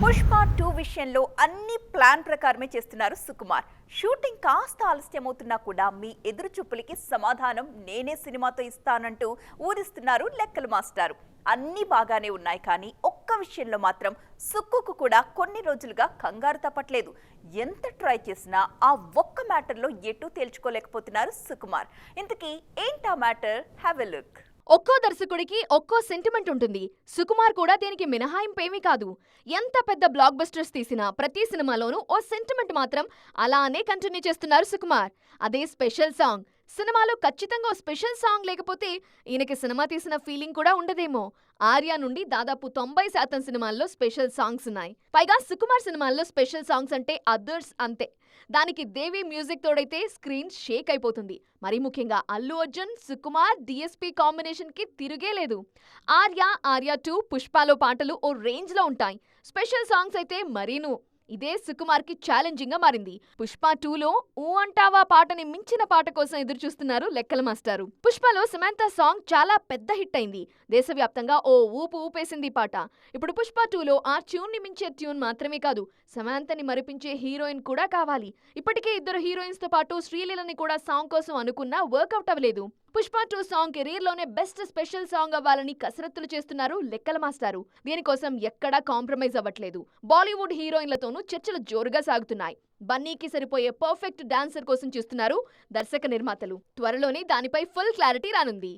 పుష్ప 2 విషయంలో అన్ని ప్లాన్ ప్రకారమే చేస్తున్నారు సుకుమార్. షూటింగ్ కాస్త ఆలస్యమవుతున్నా కూడా మీ ఎదురు చూపులకి సమాధానం నేనే సినిమాతో ఇస్తానంటూ ఊరిస్తున్నారు లెక్కల మాస్టారు. అన్ని బాగానే ఉన్నాయి కానీ ఒక్క విషయంలో మాత్రం సుక్కుకు కూడా కొన్ని రోజులుగా కంగారు తప్పట్లేదు. ఎంత ట్రై చేసినా ఆ ఒక్క మ్యాటర్లో ఎటూ తేల్చుకోలేకపోతున్నారు సుకుమార్. ఇంతకీ ఏంటా మ్యాటర్? Have a look. ఒక్కో దర్శకుడికి ఒక్కో సెంటిమెంట్ ఉంటుంది. సుకుమార్ కూడా దీనికి మినహాయింపేమీ కాదు. ఎంత పెద్ద బ్లాక్ బస్టర్స్ తీసినా ప్రతి సినిమాలోనూ ఓ సెంటిమెంట్ మాత్రం అలానే కంటిన్యూ చేస్తున్నారు సుకుమార్. అదే స్పెషల్ సాంగ్. సినిమాలో ఖచ్చితంగా ఓ స్పెషల్ సాంగ్ లేకపోతే ఈయనకి సినిమా తీసిన ఫీలింగ్ కూడా ఉండదేమో. ఆర్య నుండి దాదాపు 90% సినిమాల్లో స్పెషల్ సాంగ్స్ ఉన్నాయి. పైగా సుకుమార్ సినిమాల్లో స్పెషల్ సాంగ్స్ అంటే అదర్స్ అంతే. దానికి దేవి మ్యూజిక్ తోడైతే స్క్రీన్ షేక్ అయిపోతుంది. మరీ ముఖ్యంగా అల్లు అర్జున్, సుకుమార్, డిఎస్పీ కాంబినేషన్ కి తిరుగే లేదు. ఆర్య 2, పుష్పలో పాటలు ఓ రేంజ్ లో ఉంటాయి. స్పెషల్ సాంగ్స్ అయితే మరీను. ఇదే సుకుమార్ కి ఛాలెంజింగ్ గా మారింది. పుష్ప 2లో ఊ అంటావా పాటని మించిన పాట కోసం ఎదురు చూస్తున్నారు లెక్కల మాస్టారు. పుష్పలో సమంత సాంగ్ చాలా పెద్ద హిట్ అయింది. దేశవ్యాప్తంగా ఓ ఊపు ఊపేసింది పాట. ఇప్పుడు పుష్ప 2లో ఆ ట్యూన్ ని మించే ట్యూన్ మాత్రమే కాదు, సమంతని మరిపించే హీరోయిన్ కూడా కావాలి. ఇప్పటికే ఇద్దరు హీరోయిన్స్ తో పాటు శ్రీలీలని కూడా సాంగ్ కోసం అనుకున్నా వర్కౌట్ అవ్వలేదు. పుష్ప 2 సాంగ్ కెరీర్ లోనే బెస్ట్ స్పెషల్ సాంగ్ అవ్వాలని కసరత్తులు చేస్తున్నారు లెక్కల మాస్టారు. దీనికోసం ఎక్కడా కాంప్రమైజ్ అవ్వట్లేదు. బాలీవుడ్ హీరోయిన్లతోనూ చర్చలు జోరుగా సాగుతున్నాయి. బన్నీకి సరిపోయే పర్ఫెక్ట్ డాన్సర్ కోసం చూస్తున్నారు దర్శక నిర్మాతలు. త్వరలోనే దానిపై ఫుల్ క్లారిటీ రానుంది.